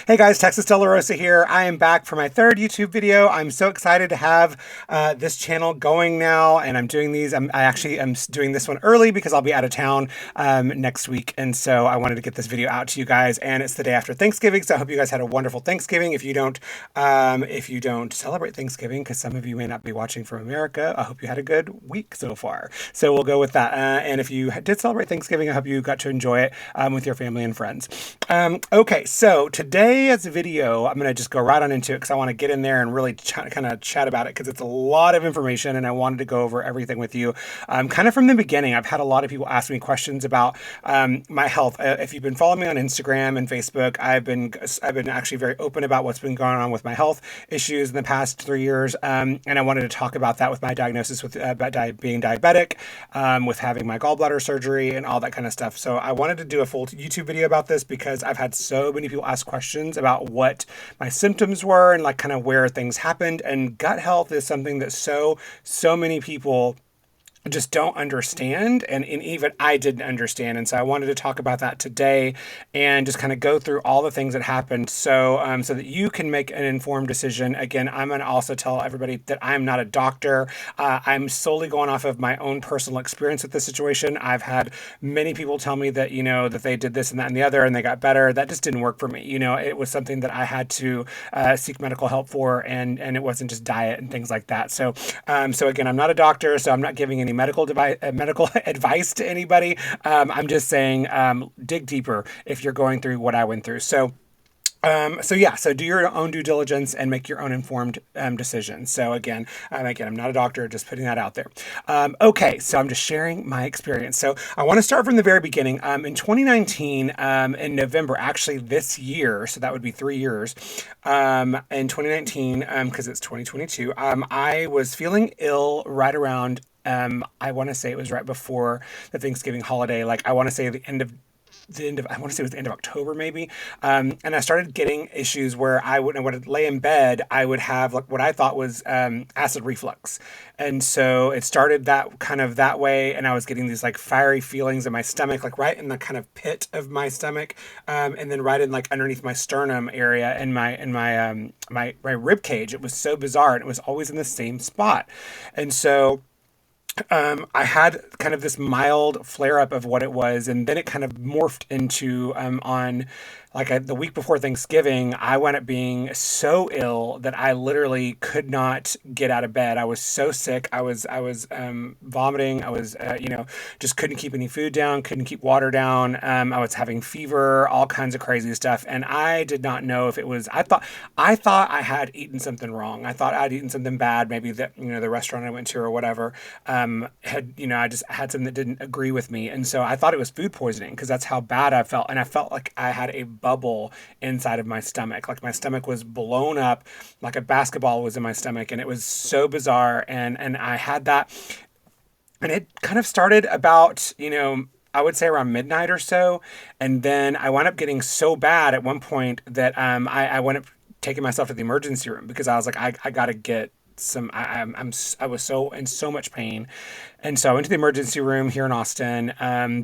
Hey guys, Texas De La Rosa here. I am back for my third YouTube video. I'm so excited to have this channel going now, and I'm doing these. I actually am doing this one early because I'll be out of town next week, and so I wanted to get this video out to you guys. And it's the day after Thanksgiving, so I hope you guys had a wonderful Thanksgiving. If you don't celebrate Thanksgiving, because some of you may not be watching from America, I hope you had a good week so far. So we'll go with that. And if you did celebrate Thanksgiving, I hope you got to enjoy it with your family and friends. Okay, so today's video, I'm going to just go right on into it because I want to get in there and really kind of chat about it because it's a lot of information and I wanted to go over everything with you. Kind of from the beginning, I've had a lot of people ask me questions about my health. If you've been following me on Instagram and Facebook, I've been actually very open about what's been going on with my health issues in the past 3 years, and I wanted to talk about that with my diagnosis with being diabetic, with having my gallbladder surgery and all that kind of stuff. So I wanted to do a full YouTube video about this because I've had so many people ask questions about what my symptoms were and like kind of where things happened. And gut health is something that so many people just don't understand, and even I didn't understand, and so I wanted to talk about that today and just kind of go through all the things that happened so that you can make an informed decision. Again, I'm going to also tell everybody that I'm not a doctor. I'm solely going off of my own personal experience with the situation. I've had many people tell me that that they did this and that and the other and they got better. That just didn't work for me. It was something that I had to seek medical help for, and it wasn't just diet and things like that. So again, I'm not a doctor, so I'm not giving any medical advice to anybody. I'm just saying, dig deeper if you're going through what I went through. So do your own due diligence and make your own informed decisions. So again, I'm not a doctor, just putting that out there. Okay, so I'm just sharing my experience. So I want to start from the very beginning. In 2019, in November, actually this year, so that would be 3 years, in 2019, because it's 2022, I was feeling ill right around, I want to say it was right before the Thanksgiving holiday. Like I want to say I want to say it was the end of October maybe. And I started getting issues where I would lay in bed, I would have like what I thought was acid reflux. And so it started that way. And I was getting these like fiery feelings in my stomach, like right in the kind of pit of my stomach. And then right in like underneath my sternum area and my rib cage. It was so bizarre. And it was always in the same spot. And so I had kind of this mild flare up of what it was, and then it kind of morphed into the week before Thanksgiving, I wound up being so ill that I literally could not get out of bed. I was so sick. I was vomiting. I was just couldn't keep any food down, couldn't keep water down. I was having fever, all kinds of crazy stuff, and I did not know if it was. I thought I had eaten something wrong. I thought I'd eaten something bad. Maybe the restaurant I went to or whatever I just had something that didn't agree with me, and so I thought it was food poisoning because that's how bad I felt, and I felt like I had a bubble inside of my stomach. Like my stomach was blown up, like a basketball was in my stomach, and it was so bizarre. And I had that, and it kind of started about I would say around midnight or so, and then I wound up getting so bad at one point that I wound up taking myself to the emergency room because I was like I gotta get some I was so in so much pain, and so I went to the emergency room here in Austin.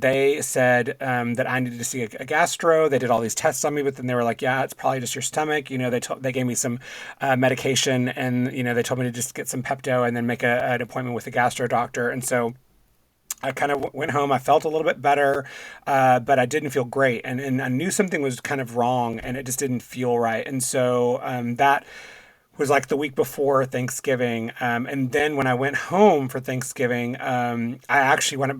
They said that I needed to see a gastro. They did all these tests on me, but then they were like, yeah, it's probably just your stomach. They gave me some medication, and they told me to just get some Pepto and then make an appointment with a gastro doctor. And so I kind of went home. I felt a little bit better, but I didn't feel great, and I knew something was kind of wrong, and it just didn't feel right. And so that was like the week before Thanksgiving. And then when I went home for Thanksgiving, I actually went up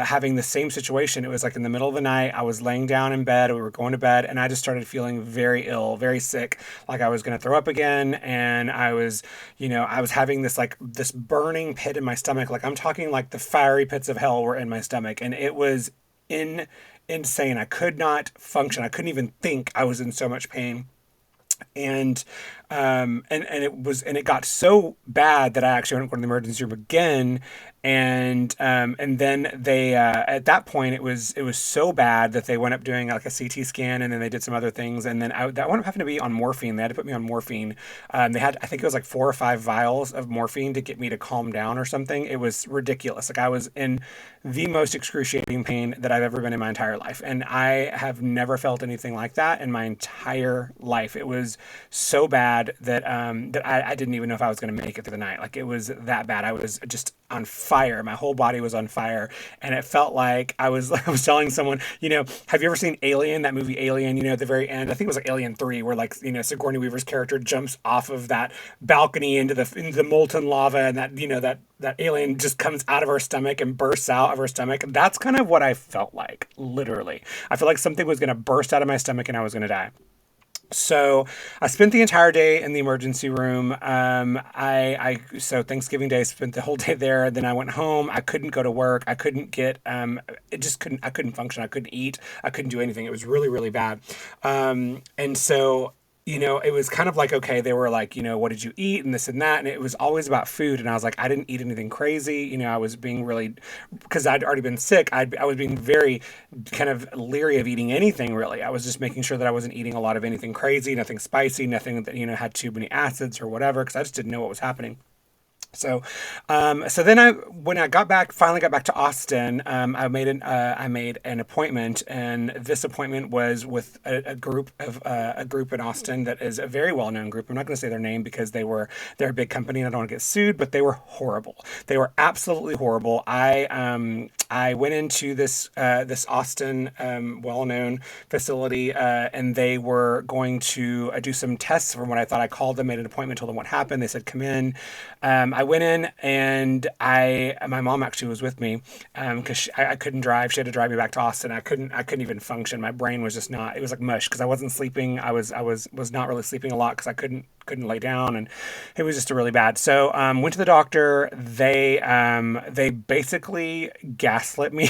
having the same situation. It was like in the middle of the night. I was laying down in bed. We were going to bed, and I just started feeling very ill, very sick, like I was going to throw up again. And I was having this burning pit in my stomach. Like I'm talking like the fiery pits of hell were in my stomach, and it was insane. I could not function. I couldn't even think. I was in so much pain. And it got so bad that I actually went to the emergency room again, And then they at that point it was so bad that they went up doing like a CT scan, and then they did some other things, and then that wound up having to be on morphine. They had to put me on morphine. They had, I think it was like 4 or 5 vials of morphine to get me to calm down or something. It was ridiculous. Like I was in the most excruciating pain that I've ever been in my entire life, and I have never felt anything like that in my entire life. It was so bad that I didn't even know if I was going to make it through the night. Like it was that bad. I was just on fire. My whole body was on fire, and it felt like I was I was telling someone, have you ever seen Alien? That movie Alien. At the very end, I think it was like Alien 3, where like Sigourney Weaver's character jumps off of that balcony into the molten lava, and that alien just comes out of her stomach and bursts out of her stomach. That's kind of what I felt like, literally. I felt like something was going to burst out of my stomach and I was going to die. So I spent the entire day in the emergency room. So Thanksgiving Day, spent the whole day there. Then I went home. I couldn't go to work. I couldn't get, it just couldn't, I couldn't function. I couldn't eat. I couldn't do anything. It was really, really bad. And so it was kind of like, okay, they were like, what did you eat and this and that. And it was always about food. And I was like, I didn't eat anything crazy. I was being really, because I'd already been sick. I was being very kind of leery of eating anything really. I was just making sure that I wasn't eating a lot of anything crazy, nothing spicy, nothing that, had too many acids or whatever, because I just didn't know what was happening. So then when I finally got back to Austin, I made an appointment, and this appointment was with a group in Austin that is a very well known group. I'm not going to say their name because they're a big company and I don't want to get sued, but they were horrible. They were absolutely horrible. I went into this Austin well known facility, and they were going to do some tests from what I thought. I called them, made an appointment, told them what happened. They said come in. I went in, and my mom actually was with me, because I couldn't drive. She had to drive me back to Austin. I couldn't even function. My brain was just not. It was like mush because I wasn't sleeping. I was not really sleeping a lot because I couldn't lay down, and it was just a really bad. So went to the doctor. They basically gaslit me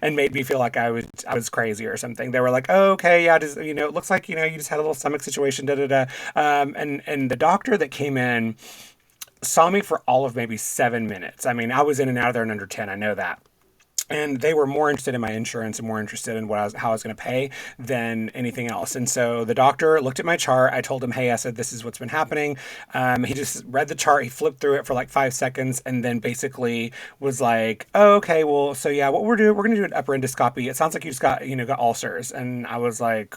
and made me feel like I was crazy or something. They were like, oh, okay, yeah, just, it looks like you just had a little stomach situation, da da da. And the doctor that came in saw me for all of maybe 7 minutes. I mean, I was in and out of there in under 10. I know that. And they were more interested in my insurance and more interested in how I was going to pay than anything else. And so the doctor looked at my chart. I told him, hey, I said, this is what's been happening. He just read the chart. He flipped through it for like 5 seconds and then basically was like, oh, okay, well, so yeah, what we're going to do an upper endoscopy. It sounds like you just got ulcers. And I was like,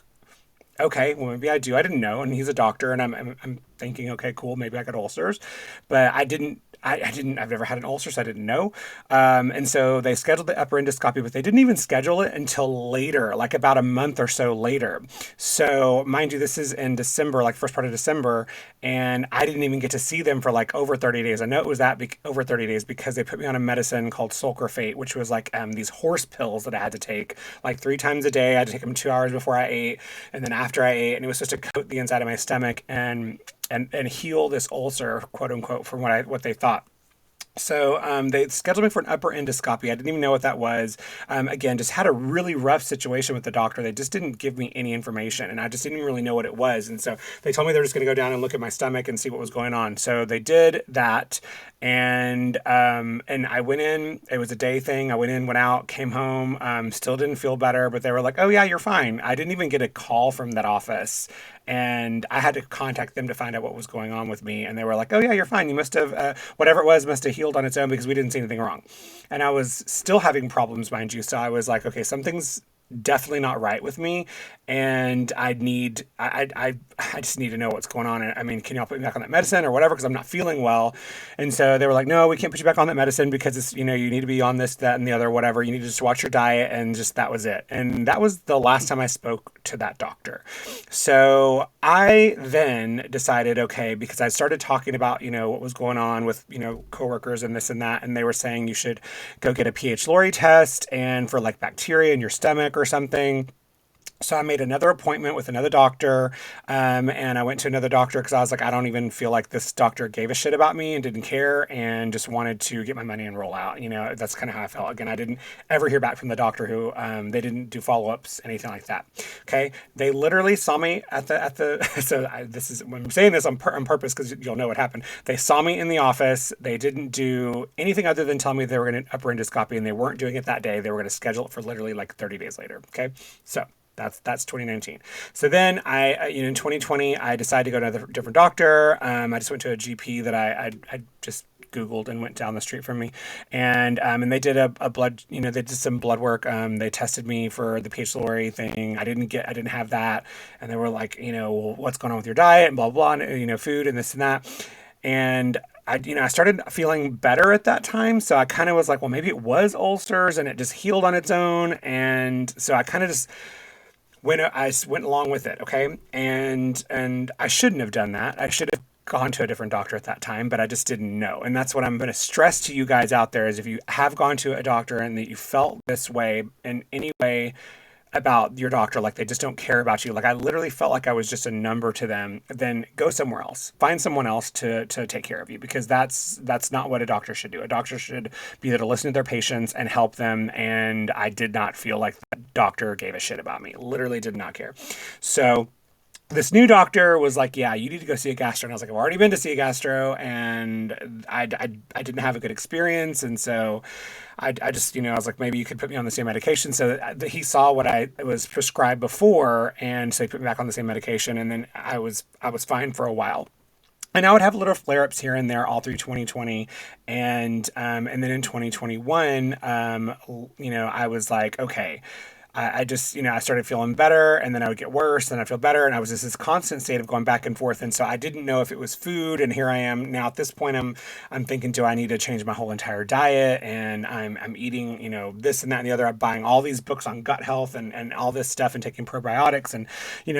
okay, well, maybe I do. I didn't know. And he's a doctor, and I'm thinking, okay, cool, maybe I got ulcers, but I didn't. I've never had an ulcer, so I didn't know. And so they scheduled the upper endoscopy, but they didn't even schedule it until later, like about a month or so later. So mind you, this is in December, like first part of December, and I didn't even get to see them for like over 30 days. I know it was over 30 days because they put me on a medicine called sulcrafate, which was like these horse pills that I had to take like 3 times a day. I had to take them 2 hours before I ate, and then after I ate, and it was supposed to coat the inside of my stomach and heal this ulcer, quote unquote, from what they thought. So they scheduled me for an upper endoscopy. I didn't even know what that was. Again, just had a really rough situation with the doctor. They just didn't give me any information, and I just didn't really know what it was. And so they told me they were just going to go down and look at my stomach and see what was going on. So they did that, and I went in. It was a day thing. I went in, went out, came home. Still didn't feel better, but they were like, "Oh yeah, you're fine." I didn't even get a call from that office, and I had to contact them to find out what was going on with me. And they were like, "Oh yeah, you're fine. You must have whatever it was must have healed on its own because we didn't see anything wrong." And I was still having problems, mind you. So I was like, okay, something's definitely not right with me, and I just need to know what's going on. And I mean, can y'all put me back on that medicine or whatever, because I'm not feeling well. And so they were like, no, we can't put you back on that medicine because it's, you need to be on this, that, and the other, whatever. You need to just watch your diet, and just that was it. And that was the last time I spoke to that doctor. So I then decided, okay, because I started talking about, what was going on with, coworkers and this and that, and they were saying you should go get a pH Lori test and for like bacteria in your stomach or something. So I made another appointment with another doctor, and I went to another doctor because I was like, I don't even feel like this doctor gave a shit about me and didn't care and just wanted to get my money and roll out. You know, that's kind of how I felt. Again, I didn't ever hear back from the doctor who they didn't do follow ups, anything like that. Okay, they literally saw me at the. This is when I'm saying this on purpose because you'll know what happened. They saw me in the office. They didn't do anything other than tell me they were going to upper endoscopy, and they weren't doing it that day. They were going to schedule it for literally like 30 days later. Okay, so. That's 2019. So then in 2020, I decided to go to another different doctor. I just went to a GP that I just Googled and went down the street from me, and they did a blood, they did some blood work. They tested me for the Ph. pylori thing. I didn't have that, and they were like, well, what's going on with your diet and blah blah, blah, and, food and this and that, and. I started feeling better at that time. So I kind of was like, well, maybe it was ulcers and it just healed on its own. And so I kind of just I went along with it, okay? And I shouldn't have done that. I should have gone to a different doctor at that time, but I just didn't know. And that's what I'm going to stress to you guys out there is if you have gone to a doctor and that you felt this way in any way about your doctor, like they just don't care about you, like I literally felt like I was just a number to them, then go somewhere else. Find someone else to take care of you, because that's not what a doctor should do. A doctor should be there to listen to their patients and help them, and I did not feel like the doctor gave a shit about me. Literally did not care. So this new doctor was like, yeah, you need to go see a gastro. And I was like, I've already been to see a gastro and I didn't have a good experience. And so I just, I was like, maybe you could put me on the same medication. So he saw what I was prescribed before. And so he put me back on the same medication. And then I was fine for a while. And I would have little flare-ups here and there all through 2020. And then in 2021, I was like, okay, I just, I started feeling better, and then I would get worse, and I'd feel better, and I was just this constant state of going back and forth. And so I didn't know if it was food, and here I am now at this point. I'm thinking, do I need to change my whole entire diet? And I'm eating, this and that and the other. I'm buying all these books on gut health and all this stuff, and taking probiotics, and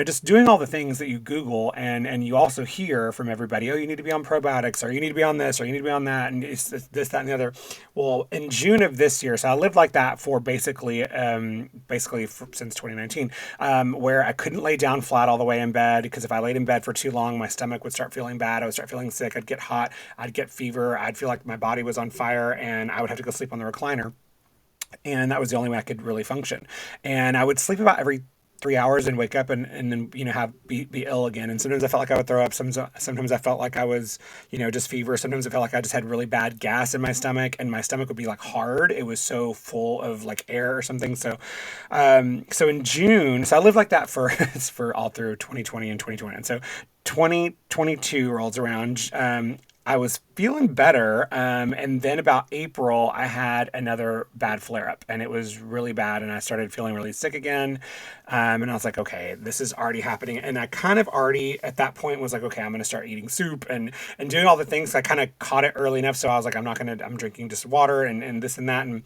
just doing all the things that you Google, and you also hear from everybody, oh, you need to be on probiotics, or you need to be on this, or you need to be on that, and it's this, that, and the other. Well, in June of this year, so I lived like that for basically since 2019, where I couldn't lay down flat all the way in bed, because if I laid in bed for too long, my stomach would start feeling bad. I would start feeling sick. I'd get hot. I'd get fever. I'd feel like my body was on fire, and I would have to go sleep on the recliner. And that was the only way I could really function. And I would sleep about every 3 hours and wake up and then be ill again. And sometimes I felt like I would throw up. Sometimes I felt like I was just fever. Sometimes I felt like I just had really bad gas in my stomach, and my stomach would be like hard. It was so full of like air or something. So in June, so I lived like that for for all through 2020 and 2021. And so 2022 rolls around. I was feeling better. And then about April, I had another bad flare up, and it was really bad. And I started feeling really sick again. And I was like, okay, this is already happening. And I kind of already at that point was like, okay, I'm going to start eating soup and doing all the things. I kind of caught it early enough. So I was like, I'm drinking just water and this and that. And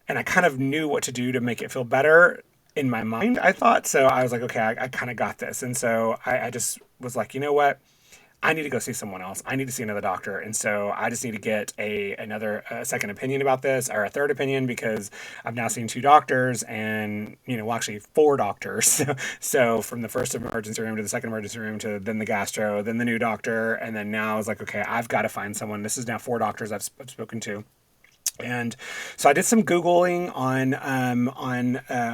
I kind of knew what to do to make it feel better in my mind, I thought. So I was like, okay, I kind of got this. And so I just was like, you know what? I need to go see someone else. I need to see another doctor. And so I just need to get another second opinion about this, or a third opinion, because I've now seen two doctors and, actually four doctors. So from the first emergency room to the second emergency room to then the gastro, then the new doctor. And then now I was like, okay, I've got to find someone. This is now four doctors I've spoken to. And so I did some Googling on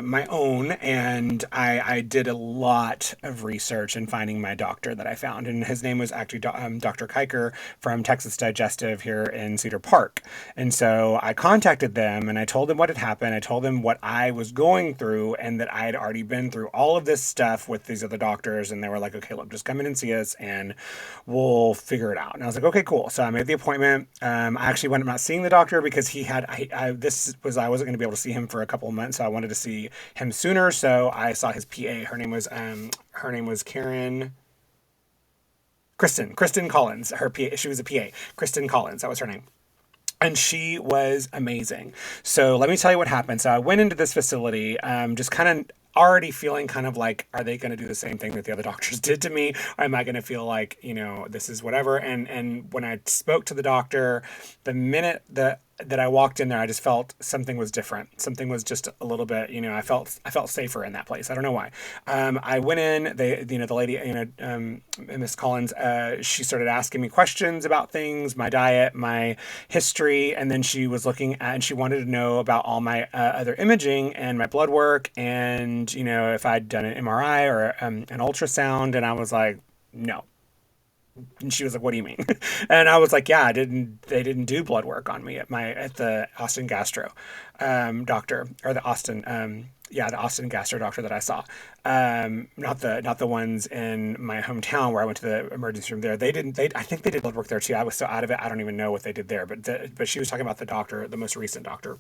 my own, and I did a lot of research in finding my doctor that I found. And his name was actually Dr. Kiker from Texas Digestive here in Cedar Park. And so I contacted them, and I told them what had happened. I told them what I was going through, and that I had already been through all of this stuff with these other doctors. And they were like, okay, look, just come in and see us, and we'll figure it out. And I was like, okay, cool. So I made the appointment. I actually went about seeing the doctor because I wasn't going to be able to see him for a couple of months, so I wanted to see him sooner. So I saw his PA. Her name was Kristen Collins. Her PA, she was a PA. Kristen Collins, that was her name. And she was amazing. So let me tell you what happened. So I went into this facility, just kind of already feeling kind of like, are they going to do the same thing that the other doctors did to me? Or am I going to feel like, this is whatever? And when I spoke to the doctor, the minute that that I walked in there, I just felt something was different. Something was just a little bit, I felt safer in that place. I don't know why. I went in, the lady, Miss Collins, she started asking me questions about things, my diet, my history, and then she was looking at, and she wanted to know about all my other imaging and my blood work, and if I'd done an MRI or an ultrasound, and I was like, no. And she was like, "What do you mean?" And I was like, "Yeah, I didn't. They didn't do blood work on me at the Austin Gastro doctor, or the Austin the Austin Gastro doctor that I saw. Not the ones in my hometown where I went to the emergency room there. They didn't. I think they did blood work there too. I was so out of it. I don't even know what they did there. But she was talking about the doctor, the most recent doctor,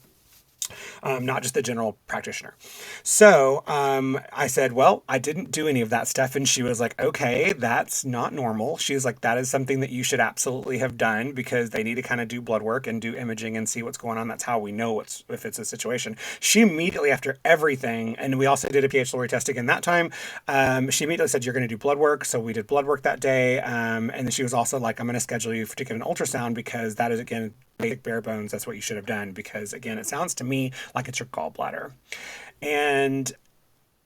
not just the general practitioner. So I said, well, I didn't do any of that stuff. And she was like, okay, that's not normal. She was like, that is something that you should absolutely have done, because they need to kind of do blood work and do imaging and see what's going on. That's how we know if it's a situation. She immediately, after everything, and we also did a pH lowering test again that time, she immediately said, you're going to do blood work. So we did blood work that day. And then she was also like, I'm going to schedule you to get an ultrasound, because that is, again, basic bare bones. That's what you should have done, because again, it sounds to me like it's your gallbladder. And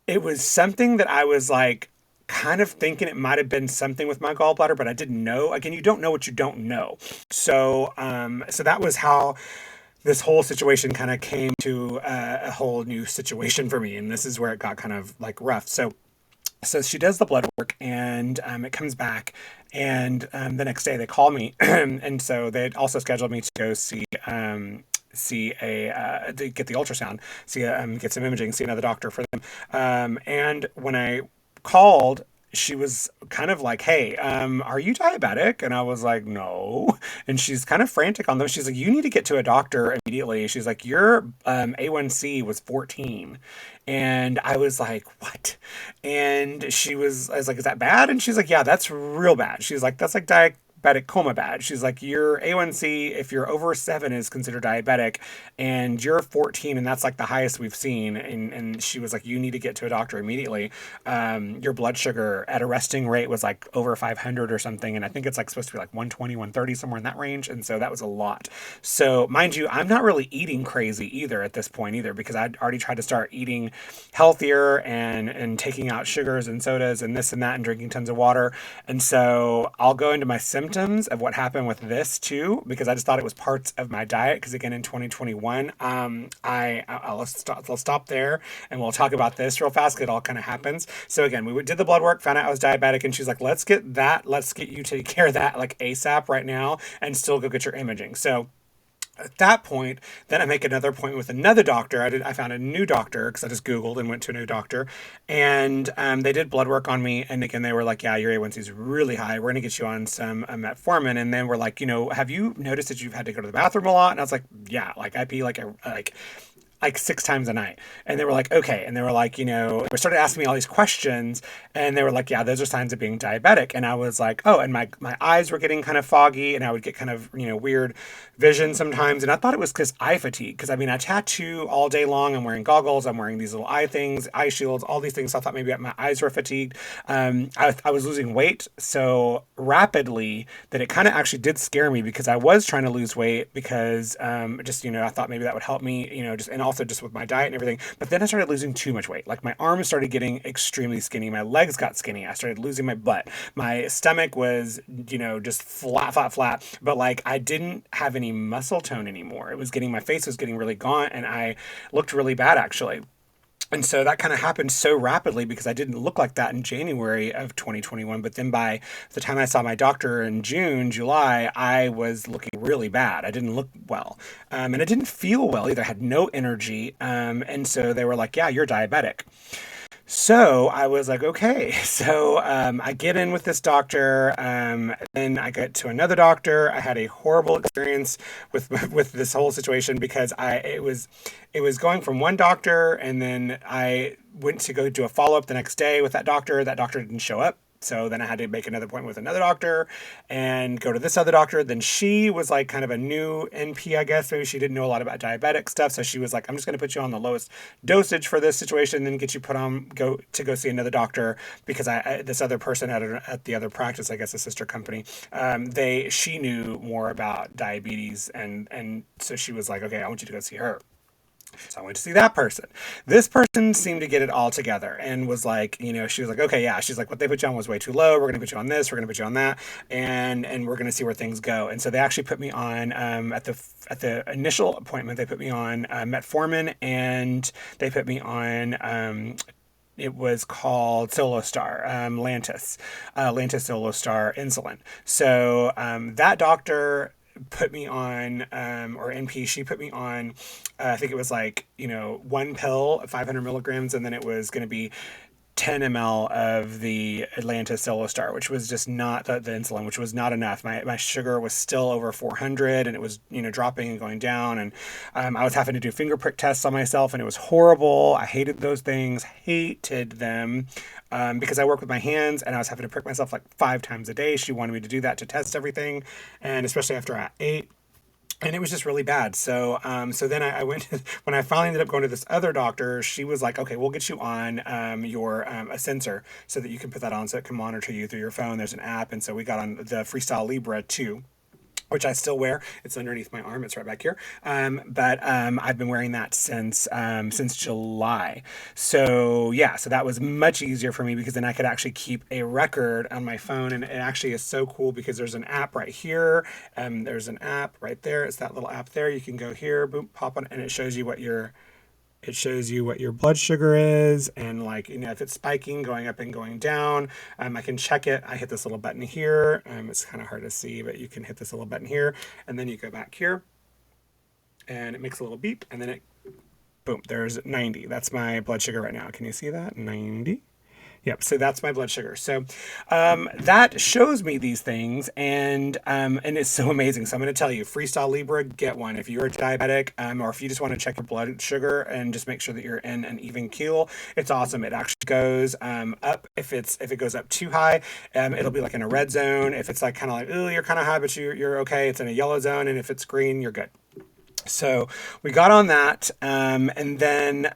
it was something that I was like kind of thinking it might have been something with my gallbladder, but I didn't know. Again, you don't know what you don't know. So that was how this whole situation kind of came to a whole new situation for me. And this is where it got kind of like rough. So she does the blood work, and it comes back, and the next day they call me, and so they also scheduled me to go to get the ultrasound, get some imaging, see another doctor for them. And when I called, she was kind of like, hey, are you diabetic? And I was like, no. And she's kind of frantic on those. She's like, you need to get to a doctor immediately. She's like, your A1C was 14. And I was like, what? And I was like, is that bad? And she's like, yeah, that's real bad. She's like, that's like diabetic coma bad. She's like, your A1C, if you're over 7, is considered diabetic, and you're 14, and that's like the highest we've seen. And she was like, you need to get to a doctor immediately. Your blood sugar at a resting rate was like over 500 or something, and I think it's like supposed to be like 120, 130, somewhere in that range. And so that was a lot. So mind you, I'm not really eating crazy either at this point either, because I'd already tried to start eating healthier and taking out sugars and sodas and this and that, and drinking tons of water. And so I'll go into my symptoms of what happened with this too, because I just thought it was parts of my diet. Because again, in 2021, let's stop there, and we'll talk about this real fast, because it all kind of happens. So again, we did the blood work, found out I was diabetic, and she's like, let's get you taking care of that like ASAP right now, and still go get your imaging. So at that point, then I make another appointment with another doctor. I found a new doctor, because I just Googled and went to a new doctor, and they did blood work on me. And again, they were like, yeah, your A1C is really high. We're going to get you on some metformin. And then we're like, have you noticed that you've had to go to the bathroom a lot? And I was like, yeah, like I pee like 6 times a night. And they were like, okay. And they were like, they started asking me all these questions, and they were like, yeah, those are signs of being diabetic. And I was like, oh, and my eyes were getting kind of foggy, and I would get kind of, weird vision sometimes. And I thought it was because eye fatigue. Because I mean, I tattoo all day long. I'm wearing goggles. I'm wearing these little eye things, eye shields, all these things. So I thought maybe my eyes were fatigued. I was losing weight so rapidly that it kind of actually did scare me, because I was trying to lose weight, because I thought maybe that would help me, and also just with my diet and everything. But then I started losing too much weight. Like my arms started getting extremely skinny. My legs got skinny. I started losing my butt. My stomach was, just flat. But like I didn't have any muscle tone anymore. My face was getting really gaunt, and I looked really bad actually. And so that kind of happened so rapidly, because I didn't look like that in January of 2021. But then by the time I saw my doctor in June, July, I was looking really bad. I didn't look well. And I didn't feel well either. I had no energy. And so they were like, yeah, you're diabetic. So I was like, okay. So I get in with this doctor. Then I get to another doctor. I had a horrible experience with this whole situation, because it was going from one doctor, and then I went to go do a follow-up the next day with that doctor. That doctor didn't show up. So then I had to make another appointment with another doctor and go to this other doctor. Then she was like kind of a new NP, I guess. Maybe she didn't know a lot about diabetic stuff. So she was like, I'm just going to put you on the lowest dosage for this situation, and then get you put on, go see another doctor, because this other person at the other practice, I guess a sister company, she knew more about diabetes. And so she was like, okay, I want you to go see her. So I went to see that person. This person seemed to get it all together and was like, she was like, okay, yeah. She's like, what they put you on was way too low. We're going to put you on this. We're going to put you on that. And we're going to see where things go. And so they actually put me on, at the initial appointment, they put me on metformin, and they put me on, it was called Solostar, Lantus Solostar insulin. So that doctor put me on, or NP, she put me on, I think it was like, one pill, 500 milligrams, and then it was going to be 10 ml of the Atlantis Solostar, which was just not the insulin, which was not enough. My sugar was still over 400, and it was, dropping and going down. And I was having to do finger prick tests on myself, and it was horrible. I hated those things, hated them, because I work with my hands, and I was having to prick myself like 5 times a day. She wanted me to do that to test everything, and especially after I ate. And it was just really bad. So, so then I went when I finally ended up going to this other doctor, she was like, okay, we'll get you on, a sensor so that you can put that on so it can monitor you through your phone. There's an app. And so we got on the Freestyle Libre 2, which I still wear. It's underneath my arm. It's right back here. But I've been wearing that since July. So yeah, so that was much easier for me, because then I could actually keep a record on my phone. And it actually is so cool, because there's an app right here. There's an app right there. It's that little app there. You can go here, boom, pop on, and it shows you what your blood sugar is, and like, if it's spiking, going up and going down. I can check it. I hit this little button here. It's kind of hard to see, but you can hit this little button here, and then you go back here, and it makes a little beep, and then it, boom, there's 90. That's my blood sugar right now. Can you see that? 90. Yep. So that's my blood sugar. So that shows me these things, and it's so amazing. So I'm going to tell you, Freestyle Libre, get one if you're a diabetic, or if you just want to check your blood sugar and just make sure that you're in an even keel. It's awesome. It actually goes up. If it goes up too high, it'll be like in a red zone. If it's like kind of like, oh, you're kind of high, but you're okay, it's in a yellow zone. And if it's green, you're good. So we got on that, and then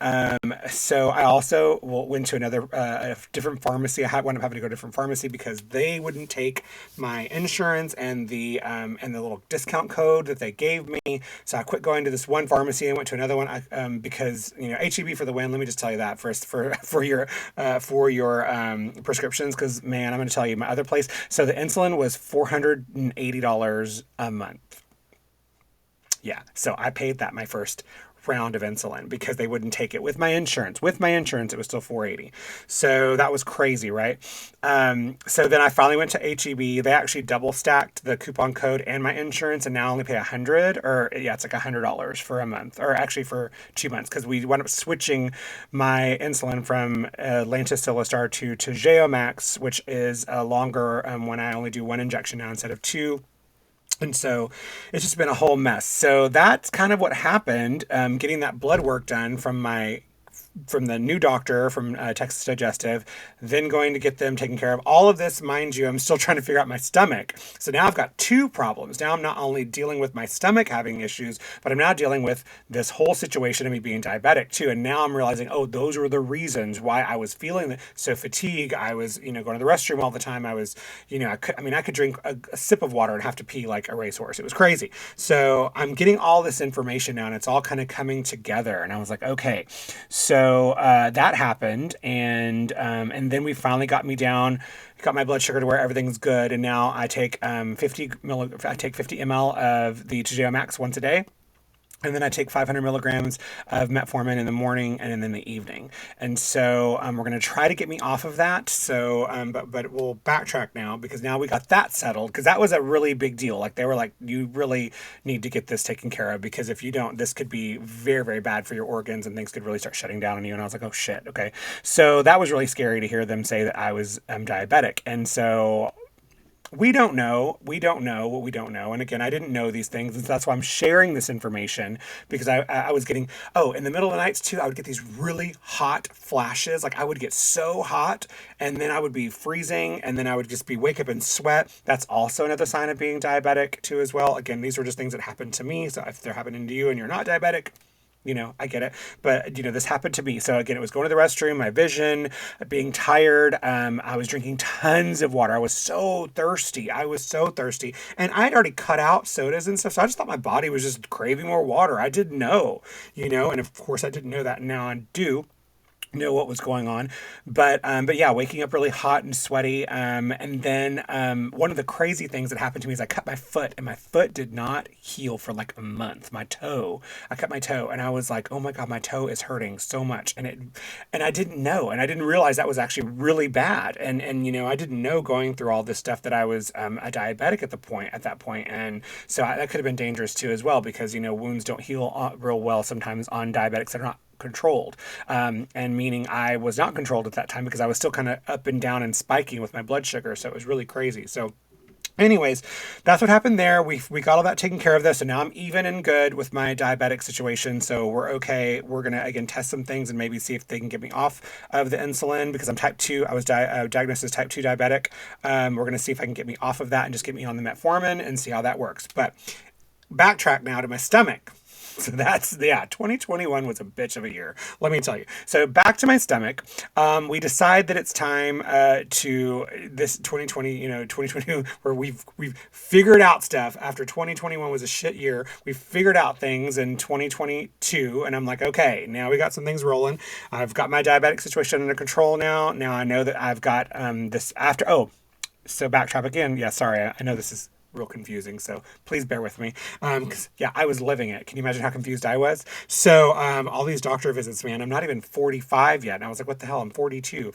so I also went to a different pharmacy. I wound up having to go to a different pharmacy because they wouldn't take my insurance and the little discount code that they gave me. So I quit going to this one pharmacy and went to another one, because HEB for the win. Let me just tell you that first for your prescriptions, because man, I'm going to tell you my other place. So the insulin was $480 a month. Yeah, so I paid that my first round of insulin because they wouldn't take it with my insurance. With my insurance, it was still $480. So that was crazy, right? So then I finally went to HEB. They actually double stacked the coupon code and my insurance, and now I only pay $100, or yeah, it's like $100 for a month, or actually for 2 months, because we wound up switching my insulin from Lantus Solostar to Geomax, which is a longer when I only do 1 injection now instead of 2. And so it's just been a whole mess. So that's kind of what happened, getting that blood work done from the new doctor from Texas Digestive, then going to get them taken care of. All of this, mind you, I'm still trying to figure out my stomach. So now I've got 2 problems. Now I'm not only dealing with my stomach having issues, but I'm now dealing with this whole situation of me being diabetic too. And now I'm realizing, oh, those were the reasons why I was feeling so fatigued. I was, going to the restroom all the time. I was, I could drink a sip of water and have to pee like a racehorse. It was crazy. So I'm getting all this information now, and it's all kind of coming together. And I was like, okay, so that happened, and then we finally got me down, got my blood sugar to where everything's good, and now I take 50 ml of the Toujeo Max once a day. And then I take 500 milligrams of metformin in the morning and in the evening. And so we're going to try to get me off of that. So, but we'll backtrack now, because now we got that settled, because that was a really big deal. Like, they were like, you really need to get this taken care of, because if you don't, this could be very, very bad for your organs, and things could really start shutting down on you. And I was like, oh shit. Okay. So that was really scary to hear them say that I was diabetic. And so We don't know. We don't know what we don't know. And again, I didn't know these things. And so that's why I'm sharing this information because I was getting, oh, in the middle of the nights too, I would get these really hot flashes. Like I would get so hot and then I would be freezing and then I would just be wake up and sweat. That's also another sign of being diabetic too, as well. Again, these are just things that happen to me. So if they're happening to you and you're not diabetic, I get it. But, this happened to me. So again, it was going to the restroom, my vision, being tired. I was drinking tons of water. I was so thirsty. I was so thirsty. And I had already cut out sodas and stuff. So I just thought my body was just craving more water. I didn't know, and of course I didn't know that. Now I do know what was going on, but yeah, waking up really hot and sweaty, and then one of the crazy things that happened to me is I cut my foot, and my foot did not heal for like a month. I cut my toe, and I was like, oh my god, my toe is hurting so much, and I didn't know, and I didn't realize that was actually really bad, and I didn't know going through all this stuff that I was a diabetic at that point, and so that could have been dangerous too as well because wounds don't heal real well sometimes on diabetics that are not controlled, and meaning I was not controlled at that time because I was still kind of up and down and spiking with my blood sugar, so it was really crazy. So anyways, that's what happened there. We got all that taken care of, this, so now I'm even and good with my diabetic situation, so we're okay. We're gonna again test some things and maybe see if they can get me off of the insulin because I'm type 2. I was diagnosed as type 2 diabetic. We're gonna see if I can get me off of that and just get me on the metformin and see how that works. But backtrack now to my stomach. So 2021 was a bitch of a year, let me tell you. So back to my stomach, we decide that it's time to this 2020, 2020, where we've figured out stuff after 2021 was a shit year. We figured out things in 2022, and I'm like, okay, now we got some things rolling. I've got my diabetic situation under control now. Now I know that I've got this after. Oh, so backtrack again. Yeah, sorry, I know this is real confusing, so please bear with me, because yeah, I was living it. Can you imagine how confused I was? So all these doctor visits, man, I'm not even 45 yet, and I was like, what the hell, I'm 42.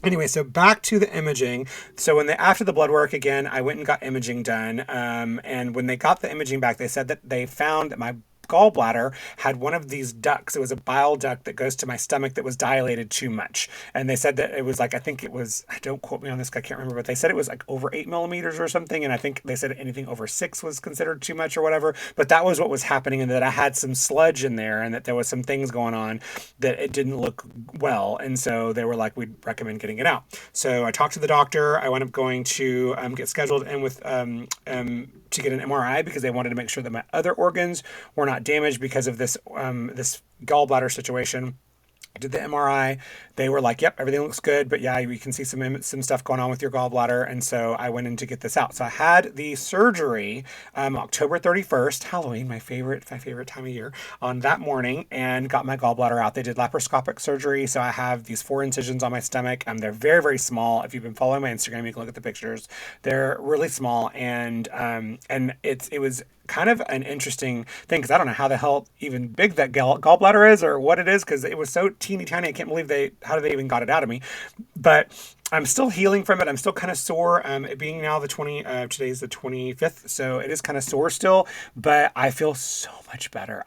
Anyway, so back to the imaging. So after the blood work again, I went and got imaging done, and when they got the imaging back, they said that they found that my gallbladder had one of these ducts. It was a bile duct that goes to my stomach that was dilated too much. And they said that it was like, I think it was, don't quote me on this, I can't remember, but they said it was like over 8 millimeters or something. And I think they said anything over 6 was considered too much or whatever. But that was what was happening, and that I had some sludge in there and that there was some things going on that it didn't look well. And so they were like, we'd recommend getting it out. So I talked to the doctor. I wound up going to get scheduled in with to get an MRI because they wanted to make sure that my other organs were not damaged because of this this gallbladder situation. I did the MRI. They were like, yep, everything looks good, but yeah, we can see some stuff going on with your gallbladder. And so I went in to get this out. So I had the surgery October 31st, Halloween, my favorite time of year, on that morning, and got my gallbladder out. They did laparoscopic surgery. So I have these 4 incisions on my stomach. They're very, very small. If you've been following my Instagram, you can look at the pictures. They're really small. And it was kind of an interesting thing because I don't know how the hell even big that gallbladder is or what it is, because it was so teeny tiny. I can't believe how they even got it out of me. But I'm still healing from it. I'm still kind of sore. It being now today's the 25th, so it is kind of sore still, but I feel so much better.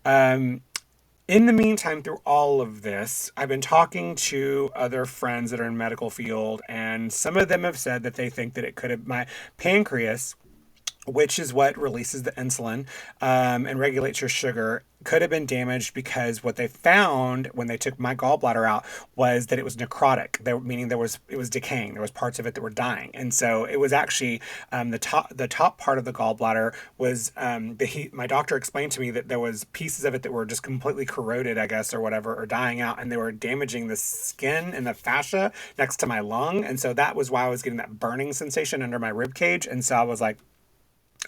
In the meantime, through all of this, I've been talking to other friends that are in medical field, and some of them have said that they think that it could have my pancreas, which is what releases the insulin and regulates your sugar, could have been damaged because what they found when they took my gallbladder out was that it was necrotic, meaning it was decaying. There was parts of it that were dying. And so it was actually the top part of the gallbladder was my doctor explained to me that there was pieces of it that were just completely corroded, I guess, or whatever, or dying out, and they were damaging the skin and the fascia next to my lung. And so that was why I was getting that burning sensation under my rib cage. And so I was like,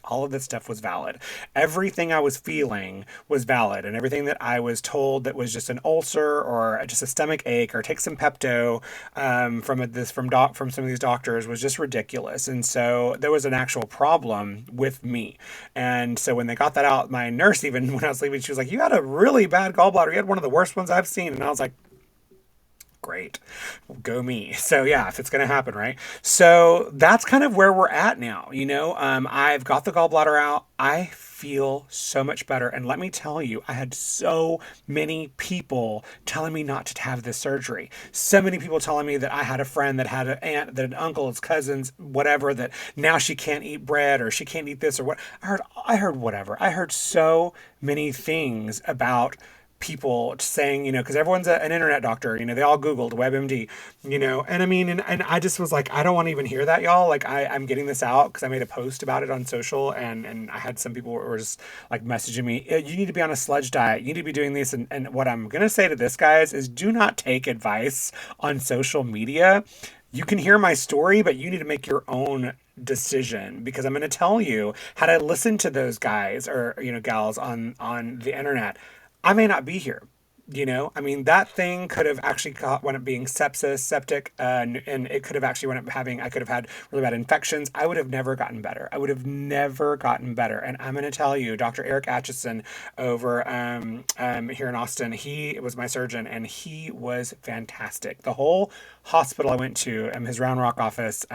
all of this stuff was valid. Everything I was feeling was valid, and everything that I was told that was just an ulcer or just a stomach ache or take some Pepto from some of these doctors was just ridiculous. And so there was an actual problem with me. And so when they got that out, my nurse, even when I was leaving, she was like, "You had a really bad gallbladder. You had one of the worst ones I've seen." And I was like, great, go me. So yeah, if it's going to happen, right? So that's kind of where we're at now. I've got the gallbladder out. I feel so much better. And let me tell you, I had so many people telling me not to have this surgery. So many people telling me that I had a friend that had an aunt, that an uncle, his cousins, whatever, that now she can't eat bread or she can't eat this or what. I heard whatever. I heard so many things about people saying, because everyone's an internet doctor, they all Googled WebMD, and I mean, and I just was like, I don't want to even hear that, y'all. Like, I'm getting this out because I made a post about it on social, and I had some people who were just like messaging me, you need to be on a sludge diet, you need to be doing this. And what I'm going to say to this, guys, is do not take advice on social media. You can hear my story, but you need to make your own decision, because I'm going to tell you, had I listened to those guys or, gals on the internet, I may not be here. I mean, that thing could have actually wound up being sepsis, septic, and it could have actually wound up having, I could have had really bad infections. I would have never gotten better. I would have never gotten better. And I'm going to tell you, Dr. Eric Atchison over here in Austin, he was my surgeon, and he was fantastic. The whole hospital I went to, his Round Rock office,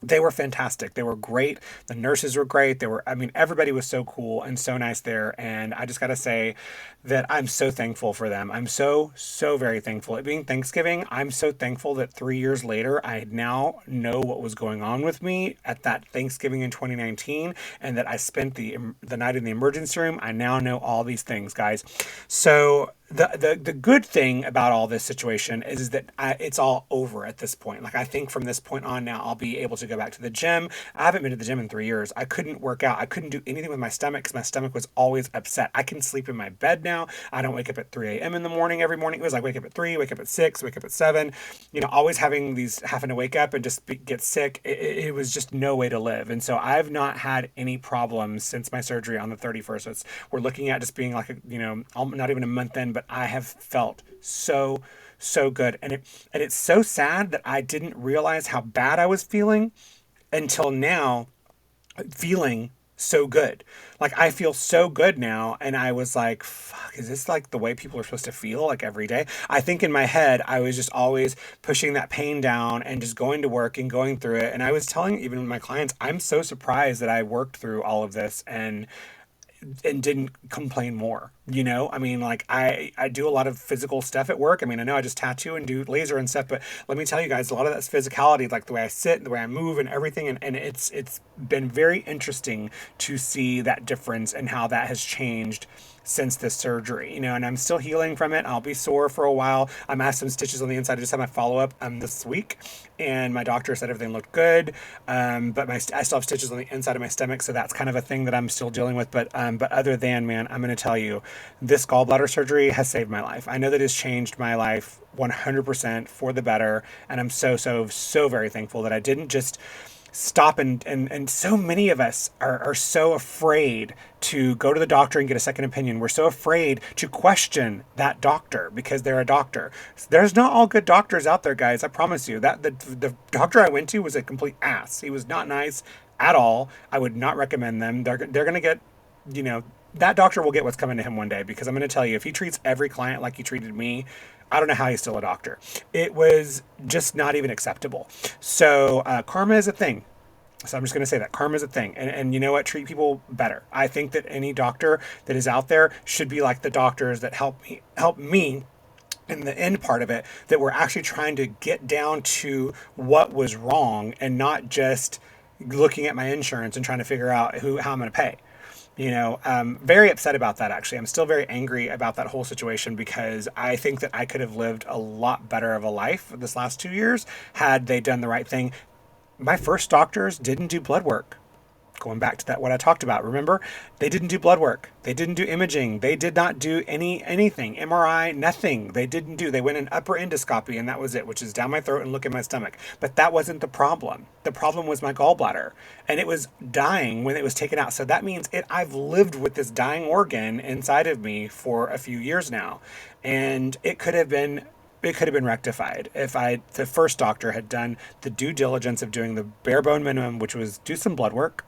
they were fantastic. They were great. The nurses were great. Everybody was so cool and so nice there. And I just got to say that I'm so thankful for them. I'm so, so very thankful. It being Thanksgiving, I'm so thankful that 3 years later, I now know what was going on with me at that Thanksgiving in 2019, and that I spent the night in the emergency room. I now know all these things, guys. So the good thing about all this situation is that it's all over at this point. Like, I think from this point on now, I'll be able to go back to the gym. I haven't been to the gym in 3 years. I couldn't work out. I couldn't do anything with my stomach because my stomach was always upset. I can sleep in my bed now. I don't wake up at 3 a.m. in the morning every morning. It was like wake up at 3, wake up at 6, wake up at 7. Always having to wake up and just get sick. It was just no way to live. And so I've not had any problems since my surgery on the 31st. So we're looking at just being like, not even a month in, but I have felt so, so good. And it's so sad that I didn't realize how bad I was feeling until now, feeling so good. Like, I feel so good now, and I was like, fuck, is this like the way people are supposed to feel like every day? I think in my head, I was just always pushing that pain down and just going to work and going through it. And I was telling even my clients, I'm so surprised that I worked through all of this and didn't complain more. Like, I do a lot of physical stuff at work. I know I just tattoo and do laser and stuff, but let me tell you guys, a lot of that's physicality, like the way I sit, the way I move and everything. And it's been very interesting to see that difference and how that has changed since this surgery, and I'm still healing from it. I'll be sore for a while. I'm at some stitches on the inside. I just had my follow-up this week, and my doctor said everything looked good. But I still have stitches on the inside of my stomach, so that's kind of a thing that I'm still dealing with. But other than, man, I'm going to tell you, this gallbladder surgery has saved my life. I know that it's changed my life 100% for the better, and I'm so, so, so very thankful that I didn't just stop. And so many of us are so afraid to go to the doctor and get a second opinion. We're so afraid to question that doctor because they're a doctor. There's not all good doctors out there, guys. I promise you that the doctor I went to was a complete ass. He was not nice at all. I would not recommend them. They're going to get, that doctor will get what's coming to him one day, because I'm going to tell you, if he treats every client like he treated me, I don't know how he's still a doctor. It was just not even acceptable. So karma is a thing. So I'm just going to say that karma is a thing. And you know what? Treat people better. I think that any doctor that is out there should be like the doctors that help me in the end part of it, that we're actually trying to get down to what was wrong and not just looking at my insurance and trying to figure out how I'm going to pay. Very upset about that, actually. I'm still very angry about that whole situation, because I think that I could have lived a lot better of a life this last 2 years had they done the right thing. My first doctors didn't do blood work. Going back to that, what I talked about, remember? They didn't do blood work. They didn't do imaging. They did not do anything. MRI, nothing. They went in upper endoscopy, and that was it, which is down my throat and look at my stomach. But that wasn't the problem. The problem was my gallbladder, and it was dying when it was taken out. So that means I've lived with this dying organ inside of me for a few years now, and it could have been rectified if the first doctor had done the due diligence of doing the bare bone minimum, which was do some blood work,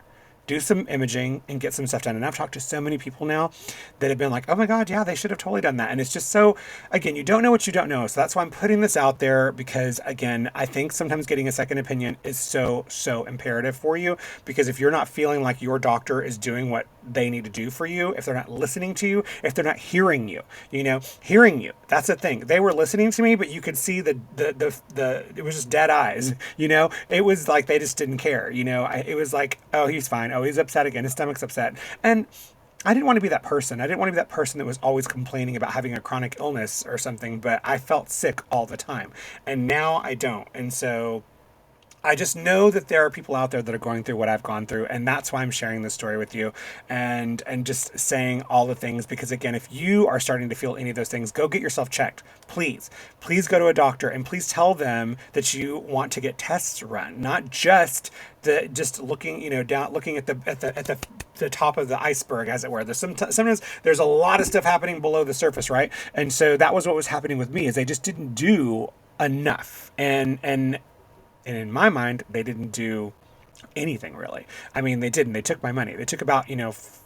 do some imaging and get some stuff done. And I've talked to so many people now that have been like, oh my God, yeah, they should have totally done that. And it's just so, again, you don't know what you don't know. So that's why I'm putting this out there, because again, I think sometimes getting a second opinion is so, so imperative for you, because if you're not feeling like your doctor is doing what they need to do for you, if they're not listening to you, if they're not hearing you, hearing you, that's the thing. They were listening to me, but you could see the it was just dead eyes, it was like they just didn't care, it was like, oh, he's fine. Oh, he's upset again. His stomach's upset. And I didn't want to be that person. I didn't want to be that person that was always complaining about having a chronic illness or something, but I felt sick all the time. And now I don't. And so I just know that there are people out there that are going through what I've gone through, and that's why I'm sharing this story with you, and just saying all the things. Because again, if you are starting to feel any of those things, go get yourself checked. Please go to a doctor, and please tell them that you want to get tests run, not just looking, down, looking at the top of the iceberg, as it were. Sometimes there's a lot of stuff happening below the surface, right? And so that was what was happening with me, is they just didn't do enough, and in my mind, they didn't do anything really. I mean, they didn't. They took my money. They took about,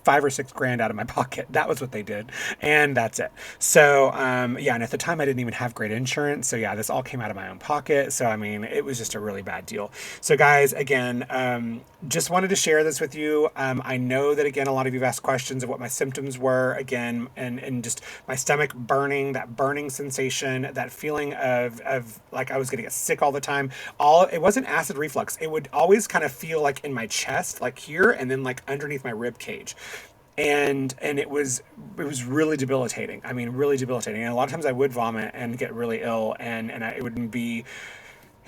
$5 or $6 out of my pocket. That was what they did. And that's it. So, yeah. And at the time I didn't even have great insurance. So yeah, this all came out of my own pocket. So, I mean, it was just a really bad deal. So guys, again, just wanted to share this with you. I know that, again, a lot of you've asked questions of what my symptoms were, again, and just my stomach burning, that burning sensation, that feeling of like I was going to get sick all the time. It wasn't acid reflux. It would always kind of feel like in my chest, like here, and then like underneath my rib cage. And it was really debilitating. I mean, really debilitating. And a lot of times I would vomit and get really ill, it wouldn't be.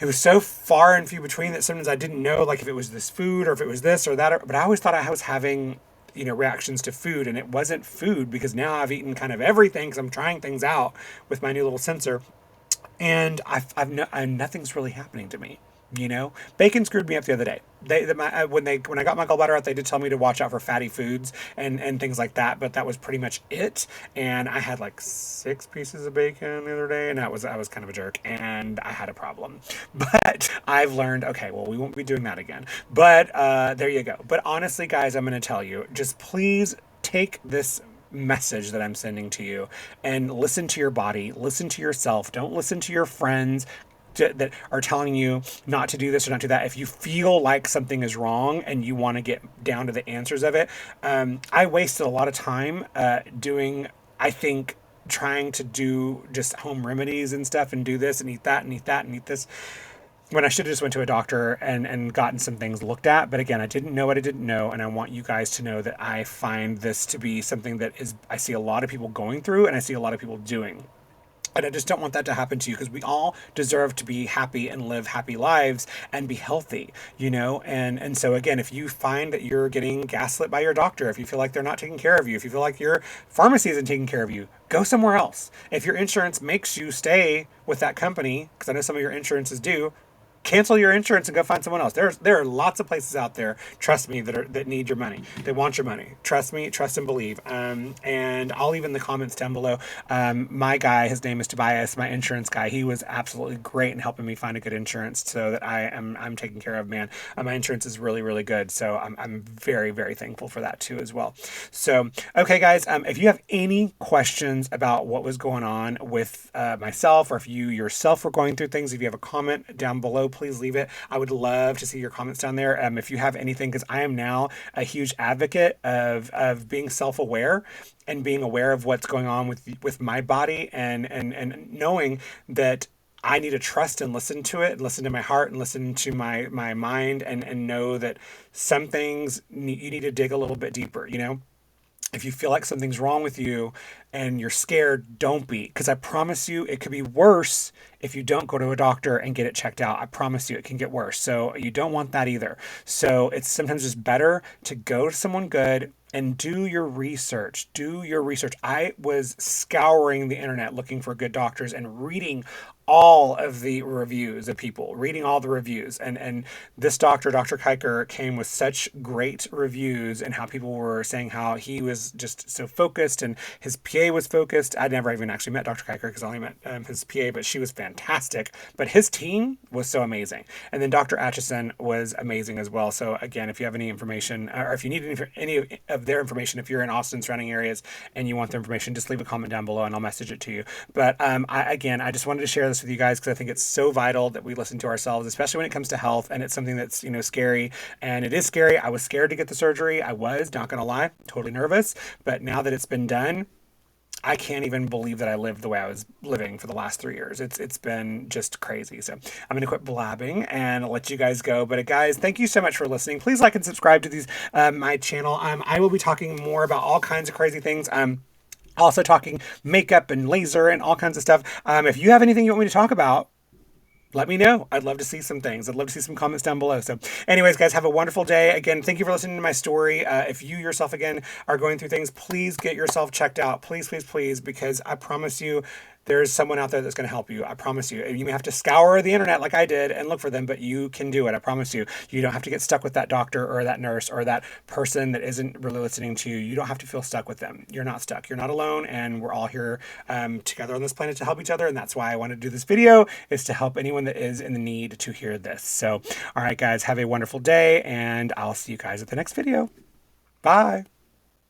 It was so far and few between that sometimes I didn't know, like, if it was this food or if it was this or that. But I always thought I was having, reactions to food, and it wasn't food, because now I've eaten kind of everything because I'm trying things out with my new little sensor, and nothing's really happening to me. Bacon screwed me up the other day. When I got my gallbladder out, they did tell me to watch out for fatty foods and things like that, but that was pretty much it. And I had like 6 pieces of bacon the other day, and I was kind of a jerk, and I had a problem. But I've learned, okay, well, we won't be doing that again. But there you go. But honestly, guys, I'm going to tell you, just please take this message that I'm sending to you and listen to your body, listen to yourself. Don't listen to your friends that are telling you not to do this or not do that. If you feel like something is wrong and you want to get down to the answers of it, I wasted a lot of time I think, trying to do just home remedies and stuff, and do this and eat that and eat that and eat this, when I should have just went to a doctor and gotten some things looked at. But again, I didn't know what I didn't know. And I want you guys to know that I find this to be something that I see a lot of people going through, and I see a lot of people doing. And I just don't want that to happen to you, because we all deserve to be happy and live happy lives and be healthy, And so again, if you find that you're getting gaslit by your doctor, if you feel like they're not taking care of you, if you feel like your pharmacy isn't taking care of you, go somewhere else. If your insurance makes you stay with that company, because I know some of your insurances do, cancel your insurance and go find someone else. There are lots of places out there, trust me, that need your money. They want your money. Trust me, trust and believe. And I'll leave in the comments down below. My guy, his name is Tobias, my insurance guy. He was absolutely great in helping me find a good insurance so that I'm taken care of, man. My insurance is really, really good. So I'm very, very thankful for that too as well. So, okay, guys, if you have any questions about what was going on with myself, or if you yourself were going through things, if you have a comment down below, please leave it. I would love to see your comments down there. If you have anything, because I am now a huge advocate of being self-aware and being aware of what's going on with my body, and knowing that I need to trust and listen to it, and listen to my heart, and listen to my mind, and know that some things you need to dig a little bit deeper, If you feel like something's wrong with you and you're scared, don't be. Because I promise you, it could be worse if you don't go to a doctor and get it checked out. I promise you, it can get worse. So you don't want that either. So it's sometimes just better to go to someone good and do your research. Do your research. I was scouring the internet looking for good doctors and reading all of the reviews of people, reading all the reviews. And this doctor, Dr. Kiker, came with such great reviews and how people were saying how he was just so focused and his PA was focused. I'd never even actually met Dr. Kiker because I only met his PA, but she was fantastic. But his team was so amazing. And then Dr. Atchison was amazing as well. So again, if you have any information or if you need any of their information, if you're in Austin surrounding areas and you want their information, just leave a comment down below and I'll message it to you. But I just wanted to share this with you guys because I think it's so vital that we listen to ourselves, especially when it comes to health. And it's something that's, scary. And it is scary. I was scared to get the surgery. I was, not going to lie, totally nervous. But now that it's been done, I can't even believe that I lived the way I was living for the last 3 years. It's been just crazy. So I'm going to quit blabbing and let you guys go. But guys, thank you so much for listening. Please like and subscribe to these my channel. I will be talking more about all kinds of crazy things. Also talking makeup and laser and all kinds of stuff. If you have anything you want me to talk about, let me know. I'd love to see some things. I'd love to see some comments down below. So anyways, guys, have a wonderful day. Again, thank you for listening to my story. If you yourself, again, are going through things, please get yourself checked out. Please, please, please, because I promise you, there's someone out there that's going to help you. I promise you. You may have to scour the internet like I did and look for them, but you can do it. I promise you. You don't have to get stuck with that doctor or that nurse or that person that isn't really listening to you. You don't have to feel stuck with them. You're not stuck. You're not alone, and we're all here together on this planet to help each other, and that's why I wanted to do this video, is to help anyone that is in the need to hear this. So, all right, guys, have a wonderful day, and I'll see you guys at the next video. Bye.